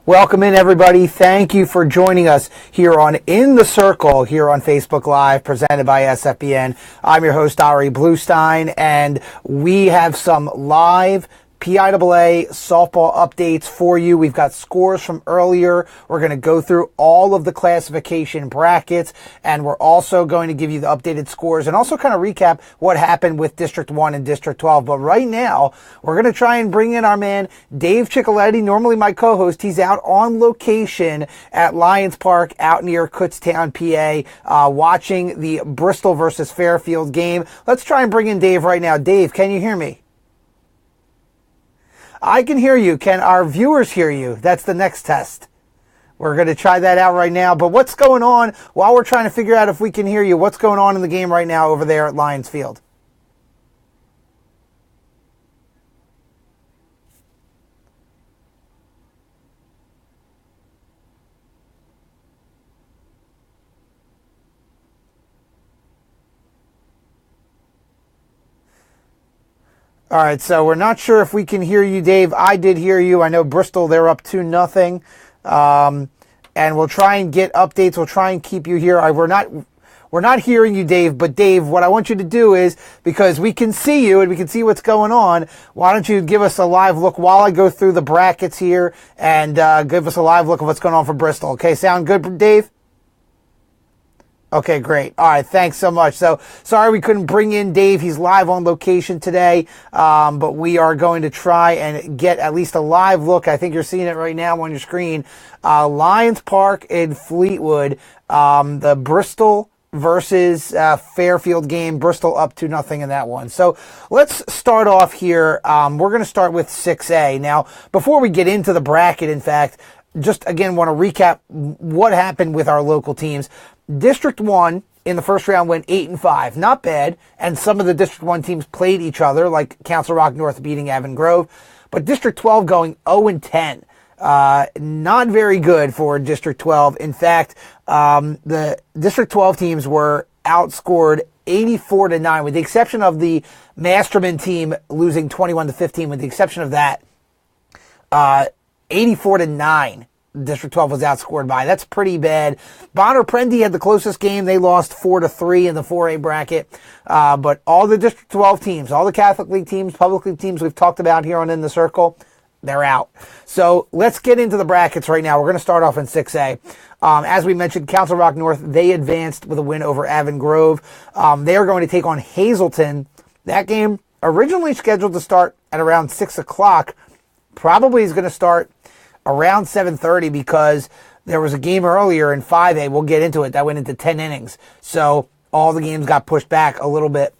Welcome in, everybody. Thank you for joining us here on In the Circle here on Facebook Live, presented by SFBN. I'm your host, Ari Bluestein, and we have some live PIAA softball updates for you. We've got scores from earlier. We're going to go through all of the classification brackets, and we're also going to give you the updated scores and also kind of recap what happened with District 1 and District 12. But right now, we're going to try and bring in our man, Dave Ciccoletti, normally my co-host. He's out on location at Lions Park out near Kutztown, PA, watching the Bristol versus Fairfield game. Let's try and bring in Dave right now. Dave, can you hear me? I can hear you. Can our viewers hear you? That's the next test. We're going to try that out right now. But what's going on while we're trying to figure out if we can hear you? What's going on in the game right now over there at Lions Field? All right, so we're not sure if we can hear you, Dave. I did hear you. I know Bristol, they're up 2-0. And we'll try and get updates. We'll try and keep you here. We're not hearing you, Dave. But, Dave, what I want you to do is, because we can see you and we can see what's going on, why don't you give us a live look while I go through the brackets here and give us a live look of what's going on for Bristol. Okay, sound good, Dave? Okay, great. All right, thanks so much. So, sorry we couldn't bring in Dave. He's live on location today, but we are going to try and get at least a live look. I think you're seeing it right now on your screen. Lions Park in Fleetwood, the Bristol versus Fairfield game. Bristol up 2-0 in that one. So let's start off here. We're going to start with 6A. Now, before we get into the bracket, in fact, just again want to recap what happened with our local teams. District 1 in the first round went 8-5. Not bad. And some of the District 1 teams played each other, like Council Rock North beating Avon Grove. But District 12 going 0-10. Not very good for District 12. In fact, the District 12 teams were outscored 84-9, with the exception of the Masterman team losing 21-15. With the exception of that, 84-9. District 12 was outscored by. That's pretty bad. Bonner Prendy had the closest game. They lost 4-3 in the 4A bracket. But all the District 12 teams, all the Catholic League teams, public league teams we've talked about here on In the Circle, they're out. So let's get into the brackets right now. We're going to start off in 6A. As we mentioned, Council Rock North, they advanced with a win over Avon Grove. They are going to take on Hazleton. That game, originally scheduled to start at around 6 o'clock, probably is going to start around 7:30 because there was a game earlier in 5A. We'll get into it. That went into 10 innings. So all the games got pushed back a little bit.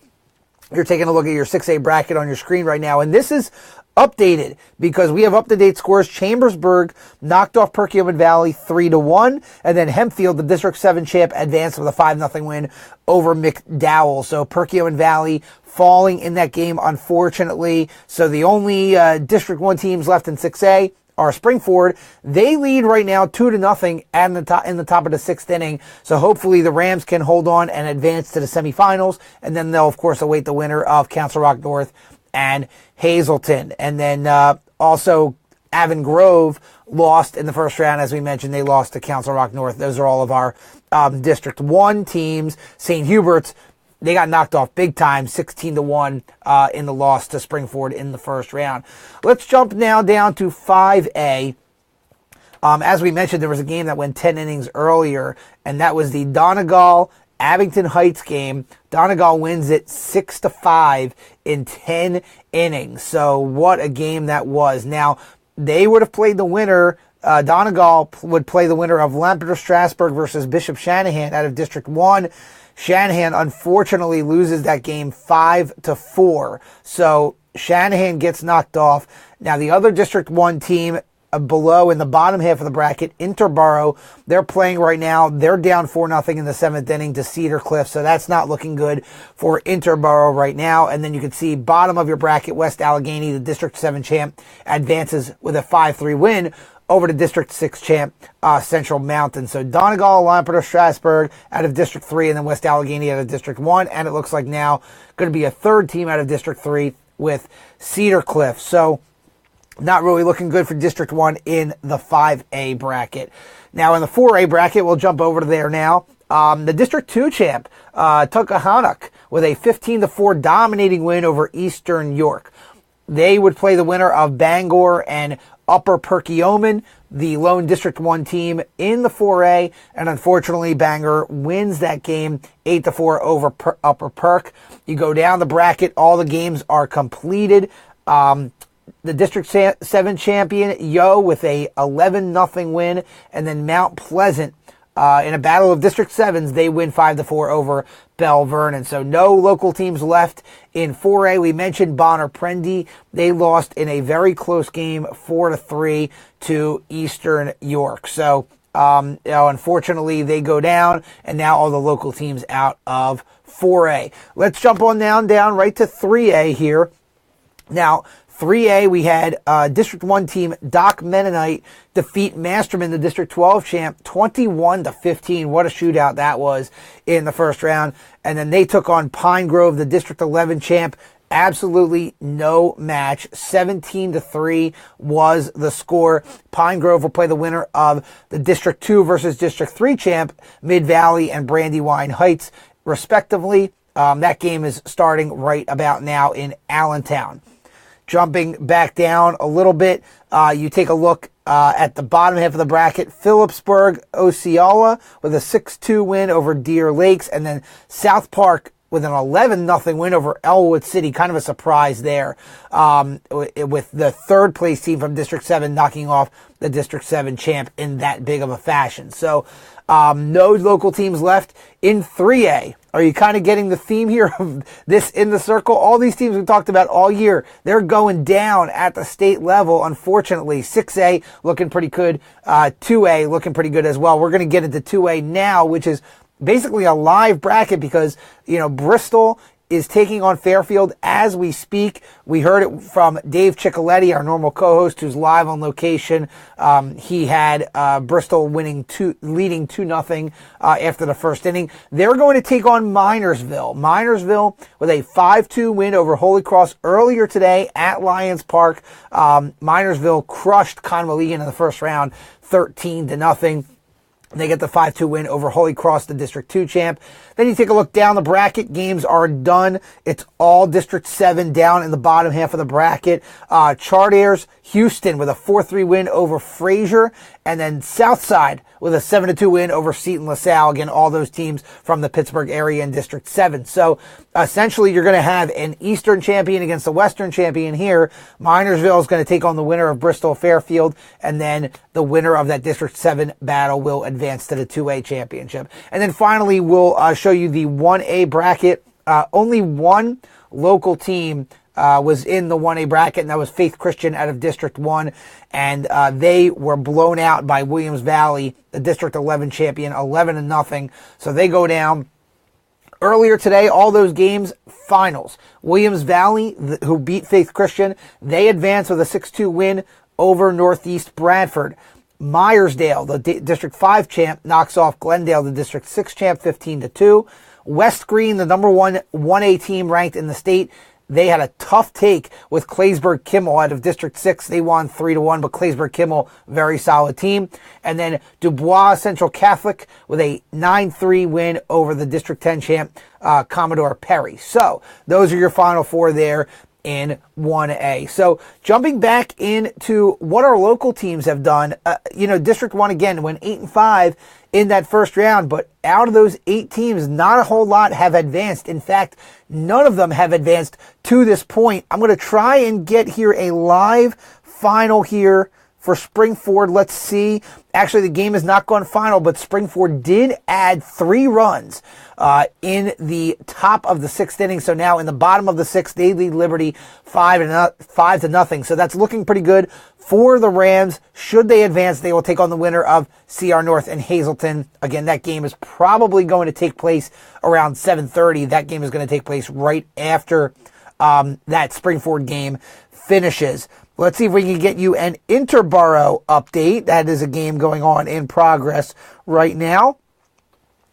You're taking a look at your 6A bracket on your screen right now. And this is updated because we have up-to-date scores. Chambersburg knocked off Perkiomen Valley 3-1. And then Hempfield, the District 7 champ, advanced with a 5-0 win over McDowell. So Perkiomen Valley falling in that game, unfortunately. So the only District 1 teams left in 6A are Springford. They lead right now 2-0 in the top of the 6th inning. So hopefully the Rams can hold on and advance to the semifinals. And then they'll, of course, await the winner of Council Rock North and Hazleton. And then also Avon Grove lost in the first round. As we mentioned, they lost to Council Rock North. Those are all of our District 1 teams. St. Hubert's, they got knocked off big time, 16-1 in the loss to Springford in the first round. Let's jump now down to 5A. As we mentioned, there was a game that went 10 innings earlier, and that was the Donegal-Abington Heights game. Donegal wins it 6-5 in 10 innings. So what a game that was. Now, they would have played the winner. Donegal would play the winner of Lampeter-Strasburg versus Bishop Shanahan out of District 1. Shanahan unfortunately loses that game 5-4. So Shanahan gets knocked off. Now the other District 1 team below in the bottom half of the bracket, Interborough, they're playing right now. They're down 4-0 in the 7th inning to Cedar Cliff. So that's not looking good for Interborough right now. And then you can see bottom of your bracket, West Allegheny, the District 7 champ, advances with a 5-3 win over to District 6 champ, Central Mountain. So Donegal, Lampeter, Strasburg out of District 3, and then West Allegheny out of District 1. And it looks like now going to be a third team out of District 3 with Cedar Cliff. So Not really looking good for District 1 in the 5A bracket. Now in the 4A bracket, we'll jump over to there now. The District 2 champ, Tuckahonock, with a 15-4 dominating win over Eastern York. They would play the winner of Bangor and Upper Perkiomen, the lone District 1 team in the 4A, and unfortunately Bangor wins that game 8-4 over Upper Perk. You go down the bracket, all the games are completed. The District 7 champion, Yo, with a 11-0 win, and then Mount Pleasant, in a battle of District 7s, they win 5-4 over Bell Vernon. So no local teams left in 4A. We mentioned Bonner Prendy. They lost in a very close game, 4-3 to Eastern York. So, unfortunately, they go down, and now all the local teams out of 4A. Let's jump on down right to 3A here. Now, 3A, we had District 1 team Doc Mennonite defeat Masterman, the District 12 champ, 21-15. What a shootout that was in the first round. And then they took on Pine Grove, the District 11 champ. Absolutely no match. 17-3 was the score. Pine Grove will play the winner of the District 2 versus District 3 champ, Mid-Valley and Brandywine Heights, respectively. That game is starting right about now in Allentown. Jumping back down a little bit, you take a look at the bottom half of the bracket. Phillipsburg, Osceola with a 6-2 win over Deer Lakes, and then South Park with an 11-0 win over Elwood City. Kind of a surprise there, with the third place team from District 7 knocking off the District 7 champ in that big of a fashion. So no local teams left in 3A. Are you kind of getting the theme here of this in the circle? All these teams we talked about all year, they're going down at the state level, unfortunately. 6A looking pretty good. 2A looking pretty good as well. We're going to get into 2A now, which is basically a live bracket because, Bristol is taking on Fairfield as we speak. We heard it from Dave Ciccoletti, our normal co-host, who's live on location. He had Bristol leading 2-0 after the first inning. They're going to take on Minersville. Minersville with a 5-2 win over Holy Cross earlier today at Lions Park. Minersville crushed Conway in the first round, 13-0. They get the 5-2 win over Holy Cross, the District 2 champ. Then you take a look down the bracket. Games are done. It's all District 7 down in the bottom half of the bracket. Chartiers, Houston with a 4-3 win over Fraser. And then Southside with a 7-2 win over Seton LaSalle. Again, all those teams from the Pittsburgh area in District 7. So essentially you're going to have an Eastern champion against the Western champion here. Minersville is going to take on the winner of Bristol Fairfield. And then the winner of that District 7 battle will advance to the 2A championship. And then finally, we'll show you the 1A bracket. Only one local team was in the 1A bracket, and that was Faith Christian out of District 1. And they were blown out by Williams Valley, the District 11 champion, 11-0. So they go down. Earlier today, all those games, finals. Williams Valley, who beat Faith Christian, they advance with a 6-2 win over Northeast Bradford. Myersdale, the District 5 champ, knocks off Glendale, the District 6 champ, 15-2. West Green, the number 1A team ranked in the state, they had a tough take with Claysburg Kimmel out of District 6. They won 3-1, but Claysburg Kimmel, very solid team. And then Dubois Central Catholic with a 9-3 win over the District 10 champ, Commodore Perry. So those are your final four there in 1A. So jumping back into what our local teams have done, District 1 again went 8-5 in that first round, but out of those 8 teams, not a whole lot have advanced. In fact, none of them have advanced to this point. I'm going to try and get here a live final here for Springford. Let's see. Actually, the game has not gone final, but Springford did add 3 runs in the top of the 6th inning. So now in the bottom of the 6th, they lead Liberty 5-0. So that's looking pretty good for the Rams. Should they advance, they will take on the winner of CR North and Hazleton. Again, that game is probably going to take place around 7:30. That game is going to take place right after that Springford game finishes. Let's see if we can get you an Interborough update. That is a game going on in progress right now.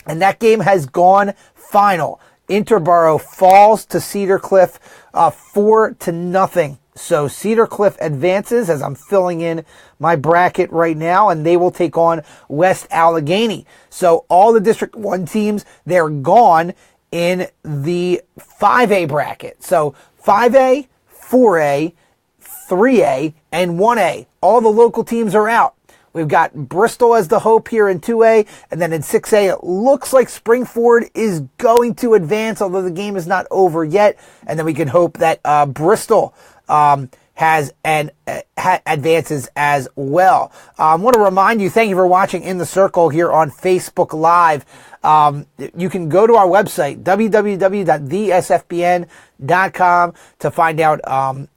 And that game has gone final. Interborough falls to Cedar Cliff 4-0. So Cedar Cliff advances as I'm filling in my bracket right now, and they will take on West Allegheny. So all the District 1 teams, they're gone in the 5A bracket. So 5A, 4A, 3A, and 1A. All the local teams are out. We've got Bristol as the hope here in 2A, and then in 6A, it looks like Springford is going to advance, although the game is not over yet. And then we can hope that Bristol has and advances as well. I want to remind you, thank you for watching In the Circle here on Facebook Live. You can go to our website, www.thesfbn.com, to find out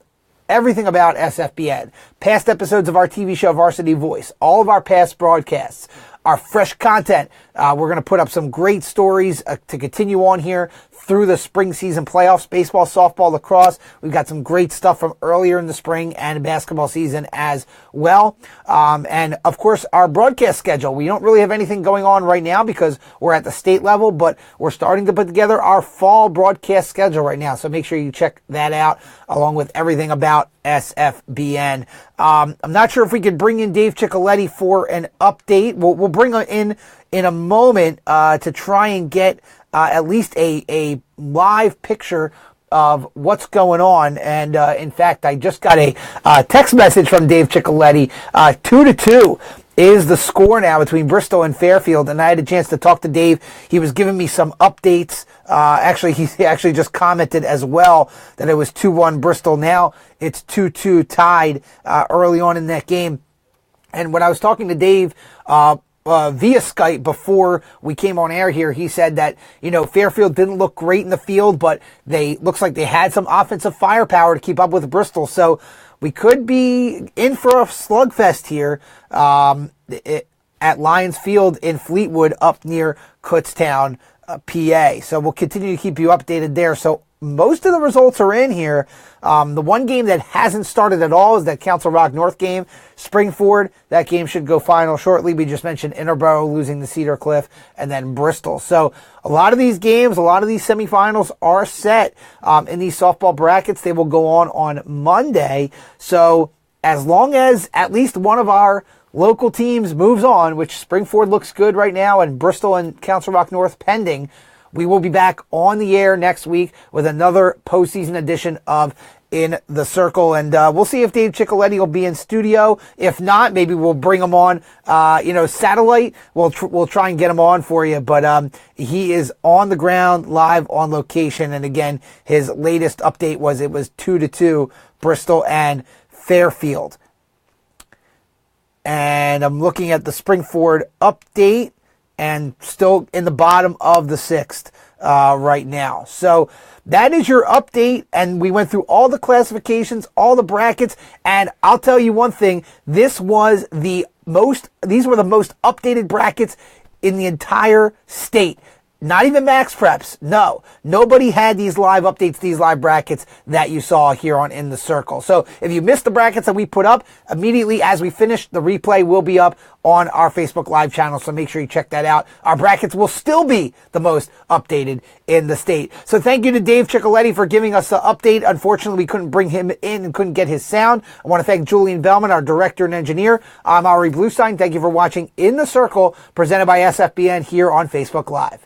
everything about SFBN, past episodes of our TV show Varsity Voice, all of our past broadcasts, our fresh content. We're going to put up some great stories to continue on here through the spring season playoffs, baseball, softball, lacrosse. We've got some great stuff from earlier in the spring and basketball season as well. And of course, our broadcast schedule. We don't really have anything going on right now because we're at the state level, but we're starting to put together our fall broadcast schedule right now. So make sure you check that out along with everything about SFBN. I'm not sure if we could bring in Dave Ciccoletti for an update. We'll bring him in a moment to try and get at least a live picture of what's going on. And in fact, I just got a text message from Dave Ciccoletti. 2-2 is the score now between Bristol and Fairfield, and I had a chance to talk to Dave. He was giving me some updates. He actually just commented as well that it was 2-1 Bristol. Now it's 2-2 tied early on in that game. And when I was talking to Dave via Skype before we came on air here, he said that, Fairfield didn't look great in the field, but looks like they had some offensive firepower to keep up with Bristol. So we could be in for a slugfest here at Lions Field in Fleetwood up near Kutztown, PA. So we'll continue to keep you updated there. So most of the results are in here. The one game that hasn't started at all is that Council Rock North game. Springford, that game should go final shortly. We just mentioned Interborough losing to Cedar Cliff, and then Bristol. So a lot of these games, a lot of these semifinals are set in these softball brackets. They will go on Monday. So as long as at least one of our local teams moves on, which Springford looks good right now, and Bristol and Council Rock North pending, we will be back on the air next week with another postseason edition of In the Circle. And we'll see if Dave Ciccoletti will be in studio. If not, maybe we'll bring him on, satellite. We'll try and get him on for you. But he is on the ground, live on location. And again, his latest update was it was 2-2 Bristol and Fairfield. And I'm looking at the Springford update, and still in the bottom of the sixth right now. So that is your update, and we went through all the classifications, all the brackets, and I'll tell you one thing, these were the most updated brackets in the entire state. Not even Max Preps. No. Nobody had these live updates, these live brackets that you saw here on In the Circle. So if you missed the brackets that we put up, immediately as we finish, the replay will be up on our Facebook Live channel. So make sure you check that out. Our brackets will still be the most updated in the state. So thank you to Dave Ciccoletti for giving us the update. Unfortunately, we couldn't bring him in and couldn't get his sound. I want to thank Julian Bellman, our director and engineer. I'm Ari Bluestein. Thank you for watching In the Circle, presented by SFBN here on Facebook Live.